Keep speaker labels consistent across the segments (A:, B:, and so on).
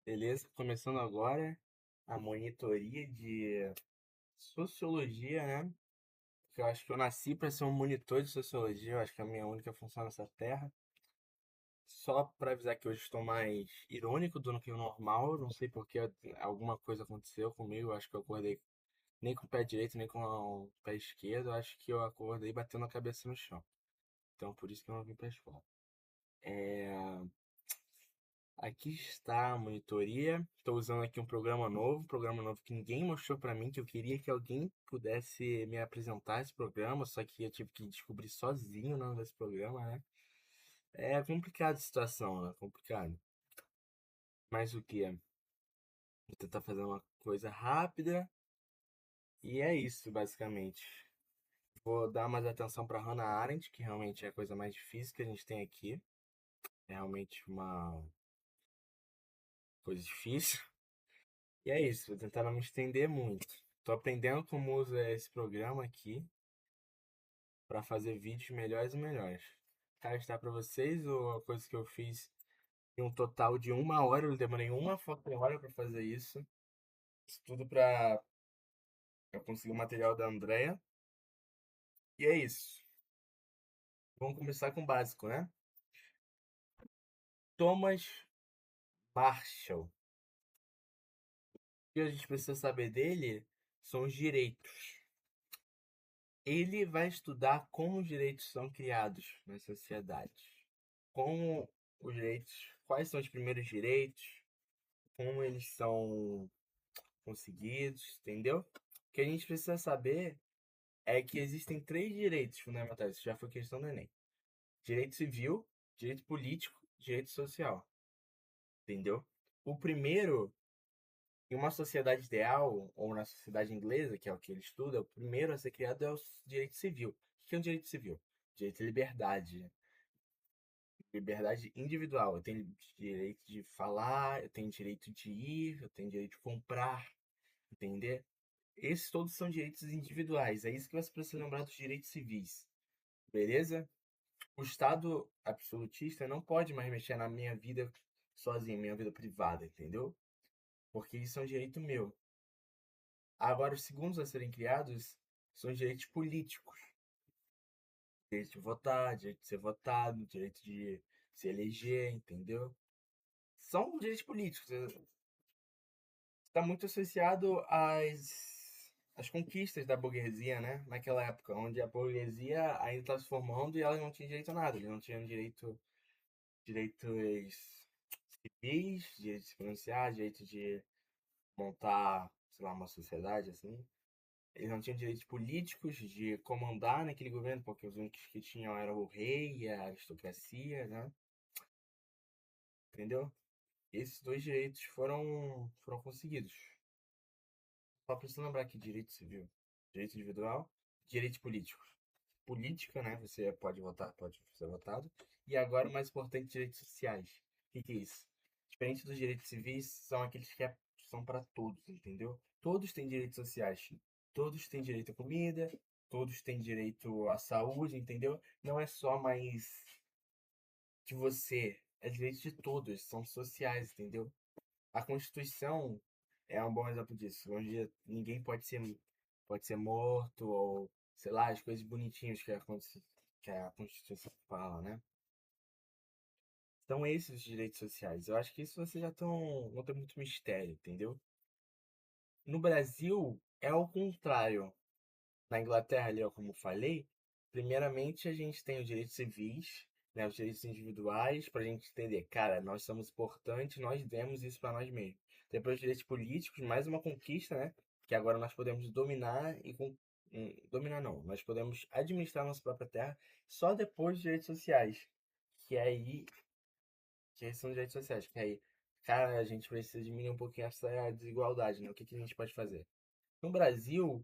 A: Beleza? Começando agora a monitoria de sociologia, né? Que eu acho que eu nasci para ser um monitor de sociologia, eu acho que é a minha única função nessa terra. Só para avisar que hoje estou mais irônico do que o normal, não sei porque alguma coisa aconteceu comigo, eu acho que eu acordei nem com o pé direito, nem com o pé esquerdo, eu acho que eu acordei batendo a cabeça no chão. Então por isso que eu não vim para a escola. É, Aqui está a monitoria. Estou usando aqui um programa novo que ninguém mostrou para mim, que eu queria que alguém pudesse me apresentar esse programa, só que eu tive que descobrir sozinho o nome desse programa, né? É complicada a situação, né? Complicado. Mas o que? Vou tentar fazer uma coisa rápida e é isso, basicamente. Vou dar mais atenção para Hannah Arendt, que realmente é a coisa mais difícil que a gente tem aqui. É realmente uma coisa difícil. E é isso, vou tentar não me estender muito. Tô aprendendo como usa esse programa aqui para fazer vídeos melhores e melhores. Cara, está para vocês ou a coisa que eu fiz em um total de 1 hora, eu demorei uma fucking hora para fazer isso. Isso tudo para eu conseguir o material da Andrea. E é isso. Vamos começar com o básico, né? Thomas Marshall. O que a gente precisa saber dele são os direitos. Ele vai estudar como os direitos são criados na sociedade. Como os direitos, quais são os primeiros direitos, como eles são conseguidos, entendeu? O que a gente precisa saber é que existem três direitos fundamentais, isso já foi questão do Enem. Direito civil, direito político, direito social, entendeu? O primeiro, em uma sociedade ideal, ou na sociedade inglesa, que é o que ele estuda, o primeiro a ser criado é o direito civil. O que é um direito civil? Direito à liberdade, liberdade individual. Eu tenho direito de falar, eu tenho direito de ir, eu tenho direito de comprar, entender? Esses todos são direitos individuais. É isso que você precisa lembrar dos direitos civis, beleza? O Estado absolutista não pode mais mexer na minha vida sozinho, minha vida privada, entendeu? Porque isso é um direito meu. Agora, os segundos a serem criados são os direitos políticos. Direito de votar, direito de ser votado, direito de se eleger, entendeu? São direitos políticos. Está muito associado às conquistas da burguesia, né? Naquela época, onde a burguesia ainda estava se formando e ela não tinha direito a nada. Eles não tinham direitos civis, direito de se pronunciar, direito de montar, sei lá, uma sociedade, assim. Eles não tinham direitos políticos de comandar naquele governo, porque os únicos que tinham eram o rei e a aristocracia, né? Entendeu? Esses dois direitos foram conseguidos. Só preciso lembrar aqui direito civil, direito individual, direito político. Política, né? Você pode votar, pode ser votado. E agora o mais importante, direitos sociais. O que é isso? Diferente dos direitos civis, são aqueles que são para todos, entendeu? Todos têm direitos sociais. Todos têm direito à comida, todos têm direito à saúde, entendeu? Não é só mais de você, é direito de todos, são sociais, entendeu? A Constituição é um bom exemplo disso, onde ninguém pode ser morto ou, sei lá, as coisas bonitinhas que a Constituição fala, né? São esses os direitos sociais. Eu acho que isso vocês já estão. Não tem muito mistério, entendeu? No Brasil, é o contrário. Na Inglaterra, ali, ó, como eu falei, primeiramente a gente tem os direitos civis, né, os direitos individuais, para a gente entender, cara, nós somos importantes, nós demos isso para nós mesmos. Depois os direitos políticos, mais uma conquista, né, que agora nós podemos dominar dominar não, nós podemos administrar nossa própria terra só depois dos direitos sociais, que aí, que aí são os direitos sociais, que aí, cara, a gente precisa diminuir um pouquinho essa desigualdade, né, o que que a gente pode fazer? No Brasil,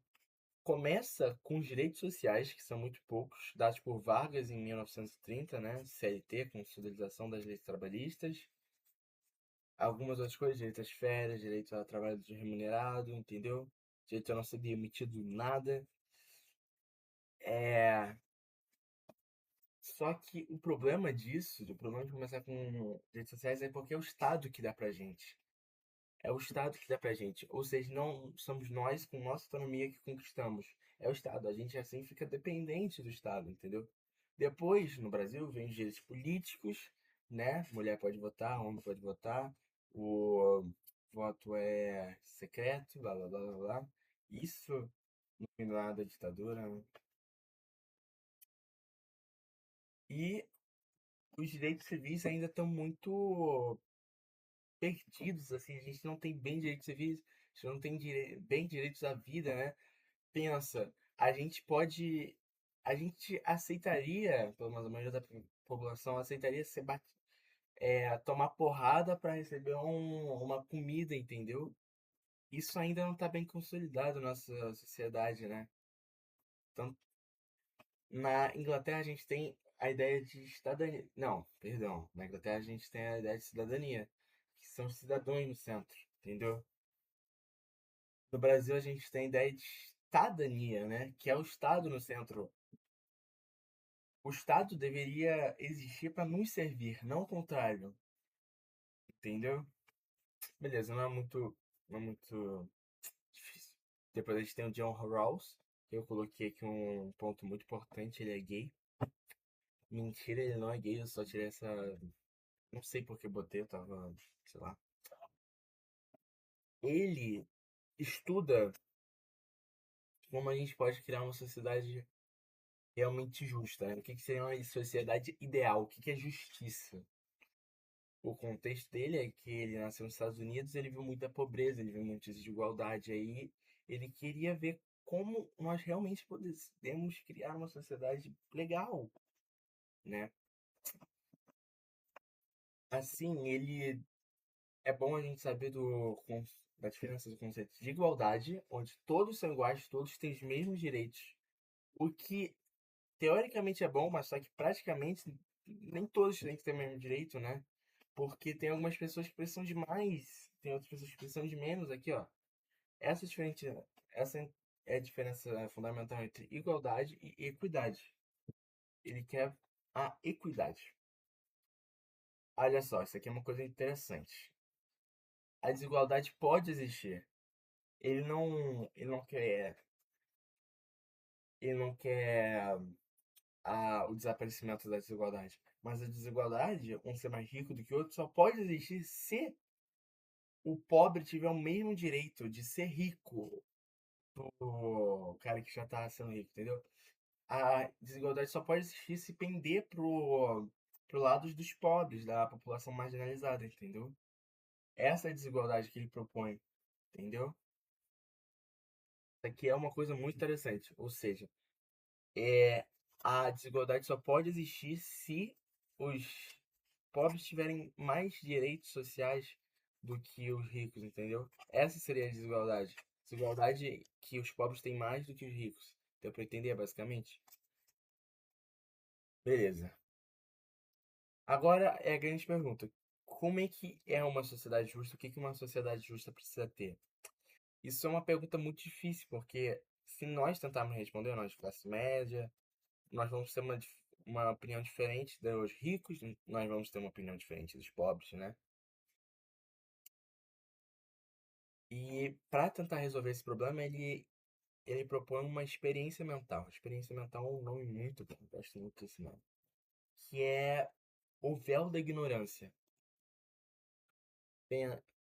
A: começa com os direitos sociais, que são muito poucos, dados por Vargas em 1930, né? CLT, Consolidação das Leis Trabalhistas. Algumas outras coisas, direito às férias, direito ao trabalho remunerado, entendeu? Direito a não ser demitido nada. É... Só que o problema disso, o problema de começar com direitos sociais é porque é o Estado que dá pra gente. É o Estado que dá pra gente. Ou seja, não somos nós com nossa autonomia que conquistamos. É o Estado. A gente assim fica dependente do Estado, entendeu? Depois, no Brasil, vem os direitos políticos, né? Mulher pode votar, homem pode votar, o voto é secreto, blá blá blá blá blá. Isso no final da ditadura, né? E os direitos civis ainda estão muito perdidos, assim, a gente não tem bem direitos civis, a gente não tem bem direitos à vida, né? Pensa, a gente aceitaria, pelo menos a maioria da população aceitaria tomar porrada para receber uma comida, entendeu? Isso ainda não está bem consolidado na nossa sociedade, né? Então, na Inglaterra a gente tem a ideia de cidadania. Não, perdão. Na Inglaterra a gente tem a ideia de cidadania, que são os cidadãos no centro, entendeu? No Brasil a gente tem a ideia de estadania, né? Que é o Estado no centro. O Estado deveria existir para nos servir, não o contrário, entendeu? Beleza, não é muito difícil. Depois a gente tem o John Rawls, que eu coloquei aqui um ponto muito importante, ele é gay. Mentira, ele não é gay, eu só tirei essa. Não sei por que botei, eu tava, sei lá. Ele estuda como a gente pode criar uma sociedade realmente justa, né? O que que seria uma sociedade ideal? O que que é justiça? O contexto dele é que ele nasceu nos Estados Unidos, ele viu muita pobreza, ele viu muita desigualdade aí, ele queria ver como nós realmente podemos criar uma sociedade legal, né? Assim, ele é bom a gente saber da diferença do conceito de igualdade, onde todos são iguais, todos têm os mesmos direitos. O que teoricamente é bom, mas só que praticamente nem todos têm que ter o mesmo direito, né? Porque tem algumas pessoas que precisam de mais, tem outras pessoas que precisam de menos. Aqui, ó. Essa, é diferente, essa é a diferença fundamental entre igualdade e equidade. Ele quer a equidade. Olha só, isso aqui é uma coisa interessante. A desigualdade pode existir. Ele não quer o desaparecimento da desigualdade. Mas a desigualdade, um ser mais rico do que o outro, só pode existir se o pobre tiver o mesmo direito de ser rico do cara que já tá sendo rico, entendeu? A desigualdade só pode existir se pender pro lado dos pobres, da população marginalizada, entendeu? Essa é a desigualdade que ele propõe, entendeu? Isso aqui é uma coisa muito interessante. Ou seja, é, a desigualdade só pode existir se os pobres tiverem mais direitos sociais do que os ricos, entendeu? Essa seria a desigualdade. Desigualdade que os pobres têm mais do que os ricos. Deu pra entender, basicamente? Beleza. Agora é a grande pergunta. Como é que é uma sociedade justa? O que que uma sociedade justa precisa ter? Isso é uma pergunta muito difícil, porque se nós tentarmos responder, nós de classe média, nós vamos ter uma opinião diferente dos ricos, nós vamos ter uma opinião diferente dos pobres, né? E para tentar resolver esse problema, ele propõe uma experiência mental. Experiência mental é um nome muito bom, eu gosto muito desse nome. Que é o véu da ignorância.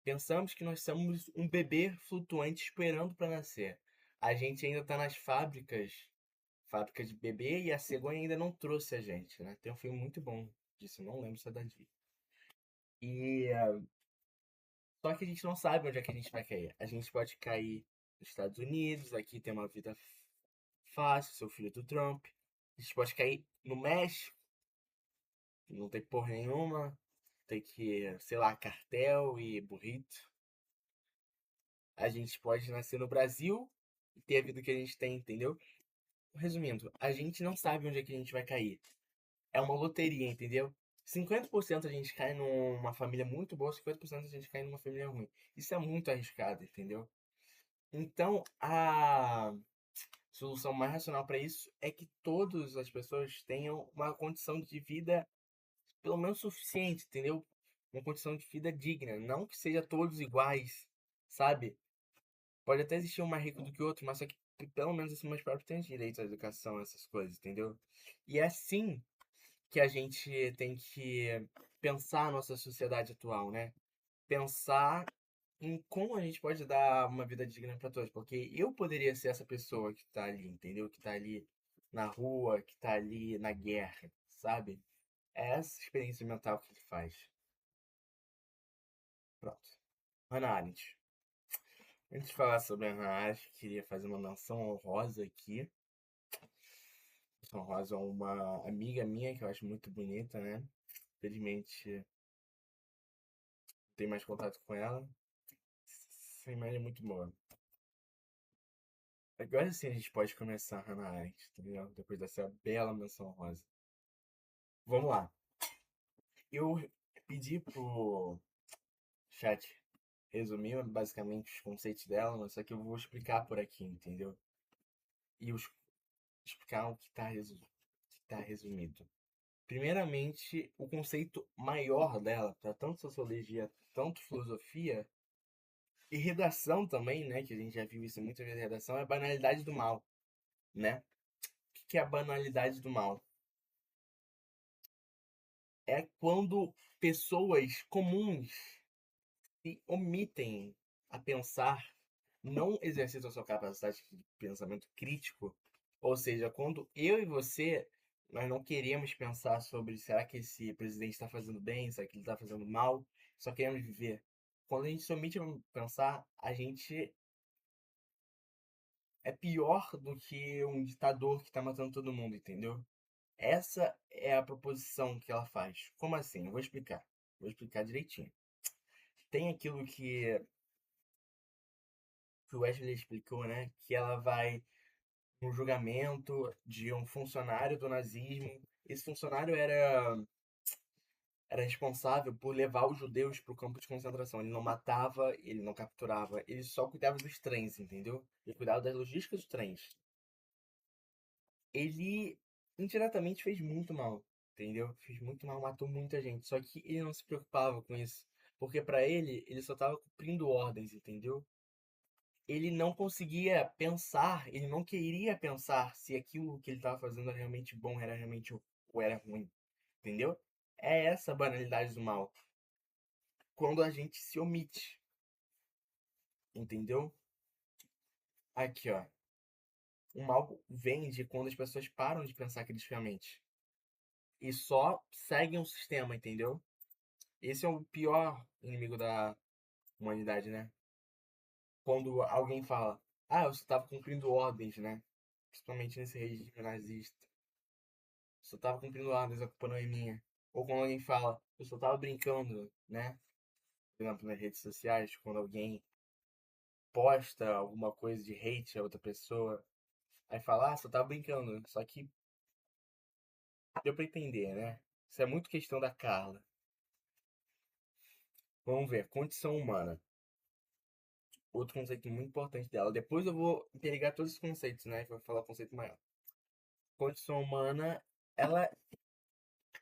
A: Pensamos que nós somos um bebê flutuante esperando para nascer. A gente ainda está nas fábrica de bebê, e a cegonha ainda não trouxe a gente, né? Tem um filme muito bom disso, não lembro se é da Disney. E só que a gente não sabe onde é que a gente vai cair. A gente pode cair nos Estados Unidos, aqui tem uma vida fácil, seu filho do Trump. A gente pode cair no México, não tem porra nenhuma. Tem que, sei lá, cartel e burrito. A gente pode nascer no Brasil e ter a vida que a gente tem, entendeu? Resumindo, a gente não sabe onde é que a gente vai cair. É uma loteria, entendeu? 50% a gente cai numa família muito boa, 50% a gente cai numa família ruim. Isso é muito arriscado, entendeu? Então, a solução mais racional para isso é que todas as pessoas tenham uma condição de vida pelo menos suficiente, entendeu? uma condição de vida digna, não que seja todos iguais, sabe? Pode até existir um mais rico do que o outro, mas só que pelo menos assim mais pobre tem direito à educação, essas coisas, entendeu? E é assim que a gente tem que pensar a nossa sociedade atual, né? Pensar em como a gente pode dar uma vida digna para todos, porque eu poderia ser essa pessoa que tá ali, entendeu? Que tá ali na rua, que tá ali na guerra, sabe? É essa experiência mental que ele faz. Pronto. Hannah Arendt. Antes de falar sobre a Hannah Arendt, queria fazer uma menção honrosa aqui. Menção honrosa a uma amiga minha que eu acho muito bonita, né? Infelizmente, não tenho mais contato com ela. Essa imagem é muito boa. Agora sim a gente pode começar a Hannah Arendt, entendeu? Depois dessa bela menção rosa. Vamos lá. Eu pedi pro chat resumir basicamente os conceitos dela, mas só que eu vou explicar por aqui, entendeu? E explicar o que está resumido. Primeiramente, o conceito maior dela, para tanto sociologia, tanto filosofia e redação também, né? Que a gente já viu isso muitas vezes em redação, é a banalidade do mal, né? O que é a banalidade do mal? É quando pessoas comuns se omitem a pensar, não exercitam sua capacidade de pensamento crítico. Ou seja, quando eu e você, nós não queremos pensar sobre será que esse presidente está fazendo bem, será que ele está fazendo mal, só queremos viver. Quando a gente se omite a pensar, a gente é pior do que um ditador que está matando todo mundo, entendeu? Essa é a proposição que ela faz. Como assim? Eu vou explicar. Vou explicar direitinho. Tem aquilo que o Wesley explicou, né? Que ela vai no julgamento de um funcionário do nazismo. Esse funcionário era responsável por levar os judeus para o campo de concentração. Ele não matava, ele não capturava, ele só cuidava dos trens, entendeu? Ele cuidava das logísticas dos trens. Ele indiretamente fez muito mal, entendeu? Fez muito mal, matou muita gente. Só que ele não se preocupava com isso, porque para ele, ele só estava cumprindo ordens, entendeu? Ele não conseguia pensar, ele não queria pensar se aquilo que ele estava fazendo era realmente bom, era realmente ou era ruim, entendeu? É essa a banalidade do mal. Quando a gente se omite, entendeu? Aqui, ó. O mal vem de quando as pessoas param de pensar criticamente e só seguem um sistema, entendeu? Esse é o pior inimigo da humanidade, né? Quando alguém fala, ah, você estava cumprindo ordens, né? Principalmente nesse regime nazista. Só tava cumprindo ordens, a culpa não é minha. Ou quando alguém fala, eu só tava brincando, né? Por exemplo, nas redes sociais, quando alguém posta alguma coisa de hate a outra pessoa, aí fala, ah, só tava brincando. Só que deu pra entender, né? Isso é muito questão da Carla. Vamos ver, condição humana. Outro conceito muito importante dela. Depois eu vou interligar todos os conceitos, né? Que eu vou falar o conceito maior. Condição humana, ela,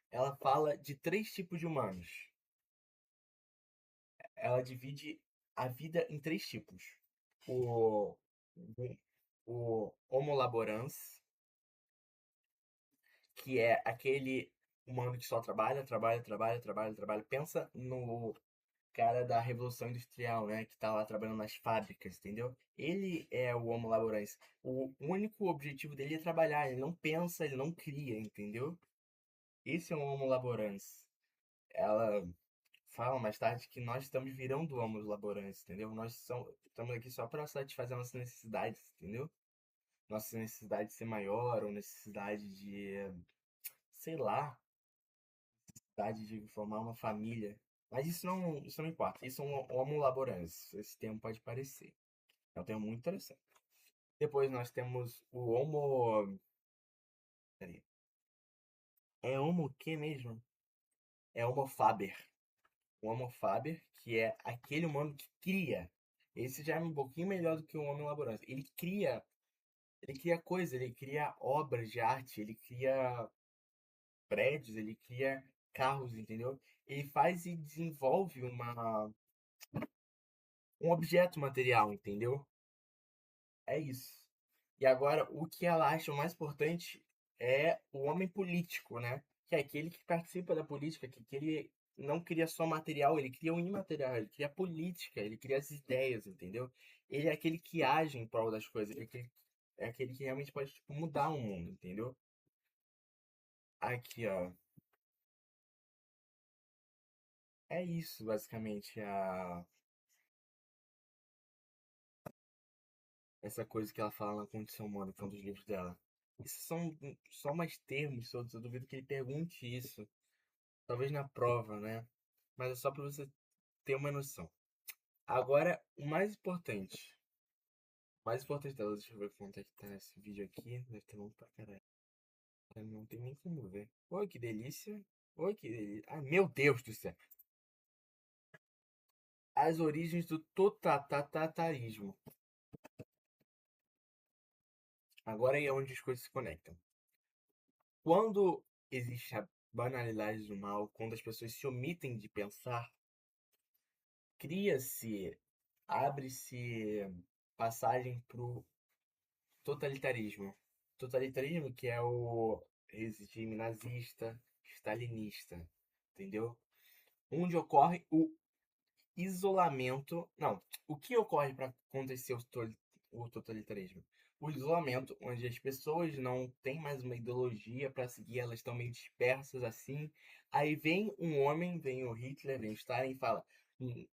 A: ela fala de três tipos de humanos. Ela divide a vida em três tipos. O, o Homo laborans, que é aquele humano que só trabalha, trabalha, trabalha, trabalha, trabalha. Pensa no cara da Revolução Industrial, né? Que tá lá trabalhando nas fábricas, entendeu? Ele é o Homo laborans. O único objetivo dele é trabalhar, ele não pensa, ele não cria, entendeu? Esse é o Homo laborans. Ela fala mais tarde que nós estamos virando homens laborantes, entendeu? Estamos aqui só para satisfazer nossas necessidades, entendeu? Nossa necessidade de ser maior, ou necessidade de, sei lá, necessidade de formar uma família. Mas isso não importa. Isso é um homo laborans. Esse termo pode parecer. É um termo muito interessante. Depois nós temos o homo. Peraí. É homo o que mesmo? É homo faber. O Homo faber, que é aquele humano que cria. Esse já é um pouquinho melhor do que o homem laborante. Ele cria coisas, ele cria obras de arte, ele cria prédios, ele cria carros, entendeu? ele faz e desenvolve um objeto material, entendeu? É isso. E agora, o que ela acha mais importante é o homem político, né? Que é aquele que participa da política, que ele não cria só material, ele cria o imaterial, ele cria a política, ele cria as ideias, entendeu? Ele é aquele que age em prol das coisas, é aquele que realmente pode, tipo, mudar o mundo, entendeu? Aqui, ó. É isso, basicamente, essa coisa que ela fala na Condição Humana, que é um dos livros dela. Isso são só mais termos, eu duvido que ele pergunte isso. Talvez na prova, né? Mas é só para você ter uma noção. Agora, o mais importante dela, deixa eu ver quanto é que tá esse vídeo aqui. Deve ter longo pra caralho. Não tem nem como ver. Oi, que delícia. Oi, que delícia. Ai, meu Deus do céu. As origens do totalitarismo. Agora é onde as coisas se conectam. Quando existe a banalidade do mal, quando as pessoas se omitem de pensar, cria-se, abre-se passagem pro totalitarismo. Totalitarismo que é o regime nazista, stalinista, entendeu? Onde ocorre o isolamento. Não, o que ocorre para acontecer o totalitarismo? O isolamento, onde as pessoas não têm mais uma ideologia para seguir, elas estão meio dispersas assim. Aí vem um homem, vem o Hitler, vem o Stalin e fala: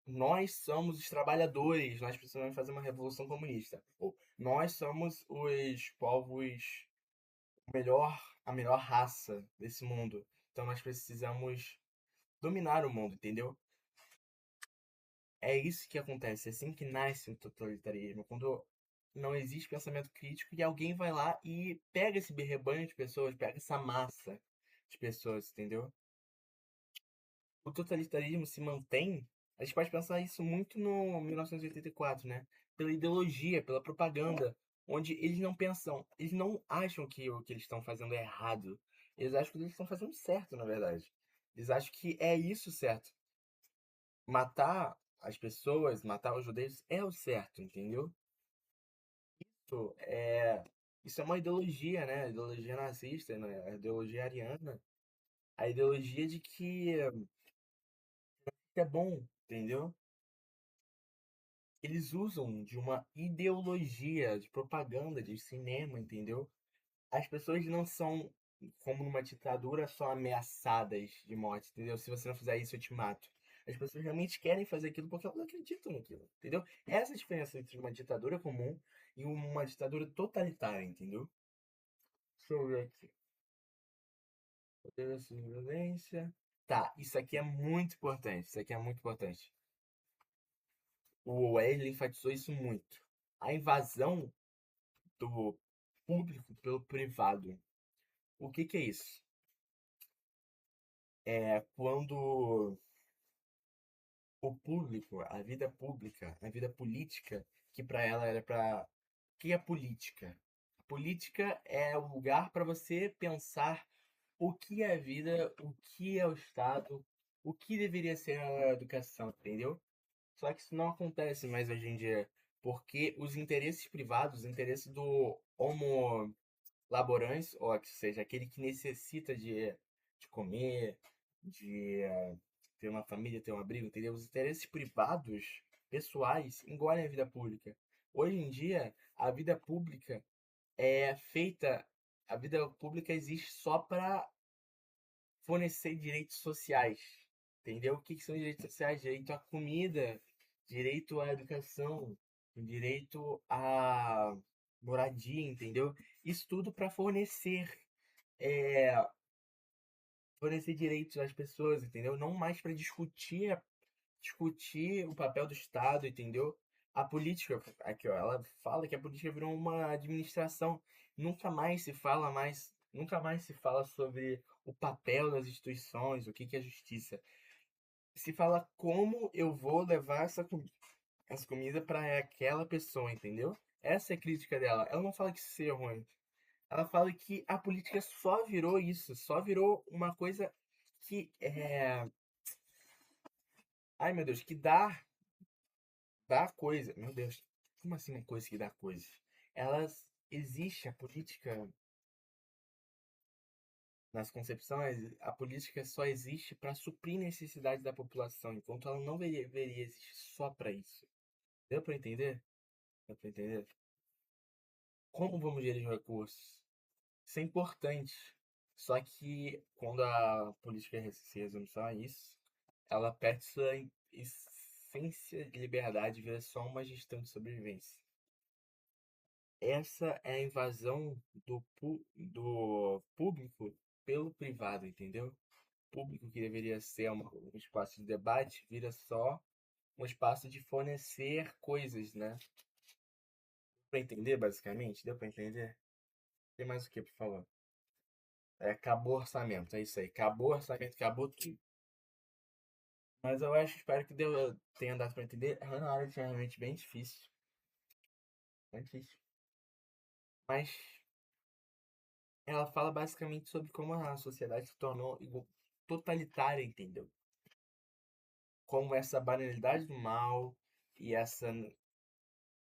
A: Nós somos os trabalhadores, nós precisamos fazer uma revolução comunista." Ou nós somos os povos melhor, a melhor raça desse mundo. Então nós precisamos dominar o mundo, entendeu? É isso que acontece, é assim que nasce o totalitarismo, quando não existe pensamento crítico e alguém vai lá e pega esse rebanho de pessoas, pega essa massa de pessoas, entendeu? O totalitarismo se mantém, a gente pode pensar isso muito no 1984, né? Pela ideologia, pela propaganda, onde eles não pensam, eles não acham que o que eles estão fazendo é errado. Eles acham que eles estão fazendo certo, na verdade. Eles acham que é isso certo. Matar as pessoas, matar os judeus é o certo, entendeu? Isso isso é uma ideologia, né? A ideologia nazista, né? A ideologia ariana. A ideologia de que é bom, entendeu? Eles usam de uma ideologia de propaganda, de cinema, entendeu? As pessoas não são, como numa ditadura, só ameaçadas de morte, entendeu? Se você não fizer isso, eu te mato. As pessoas realmente querem fazer aquilo porque elas acreditam naquilo, entendeu? Essa é a diferença entre uma ditadura comum e uma ditadura totalitária, entendeu? Deixa eu ver aqui. Poder versus violência. Tá, isso aqui é muito importante. Isso aqui é muito importante. O Wesley enfatizou isso muito. A invasão do público pelo privado. O que que é isso? É quando o público, a vida pública, a vida política, que para ela era para. O que é política? A política é o lugar para você pensar o que é a vida, o que é o Estado, o que deveria ser a educação, entendeu? Só que isso não acontece mais hoje em dia, porque os interesses privados, os interesses do homo laborans, ou que seja, aquele que necessita de comer, de ter uma família, ter um abrigo, entendeu? Os interesses privados, pessoais, engolem a vida pública. Hoje em dia, a vida pública é feita, a vida pública existe só para fornecer direitos sociais, entendeu? O que que são direitos sociais? Direito à comida, direito à educação, direito à moradia, entendeu? Isso tudo para é, fornecer direitos às pessoas, entendeu? Não mais para discutir o papel do Estado, entendeu? A política, aqui ó, ela fala que a política virou uma administração. Nunca mais se fala sobre o papel das instituições, o que que é justiça. Se fala como eu vou levar essa comida para aquela pessoa, entendeu? Essa é a crítica dela. Ela não fala que isso seja ruim. Ela fala que a política só virou isso, só virou uma coisa que Ai, meu Deus, que dá coisa. Meu Deus, como assim uma coisa que dá coisa? Elas existe a política nas concepções, a política só existe para suprir necessidades da população, enquanto ela não deveria existir só para isso. Deu para entender? Deu para entender? Como vamos gerir os recursos? Isso é importante. Só que quando a política se resume só a isso, ela perde sua essência de liberdade e vira só uma gestão de sobrevivência. Essa é a invasão do público pelo privado, entendeu? Público que deveria ser um espaço de debate vira só um espaço de fornecer coisas, né? Pra entender, basicamente? Deu pra entender? Tem mais o que, por favor? É, acabou o orçamento, é isso aí. Acabou o orçamento, acabou tudo. Mas eu acho, espero que tenha dado pra entender. A Hannah Arendt é realmente bem difícil. Bem difícil. Mas ela fala basicamente sobre como a sociedade se tornou totalitária, entendeu? Como essa banalidade do mal e essa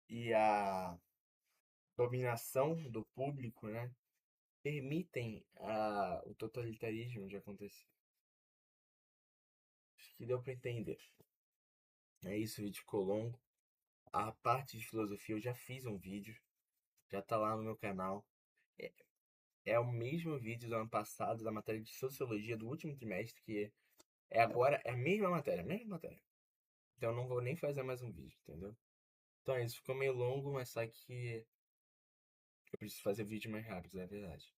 A: e a dominação do público, né, permitem o totalitarismo de acontecer. Acho que deu para entender. É isso, o vídeo ficou longo. A parte de filosofia eu já fiz um vídeo, já tá lá no meu canal. É, é o mesmo vídeo do ano passado, da matéria de sociologia do último trimestre, que é agora, é a mesma matéria, a mesma matéria. Então eu não vou nem fazer mais um vídeo, entendeu? Então é isso, ficou meio longo, mas só que eu preciso fazer vídeo mais rápido, é verdade.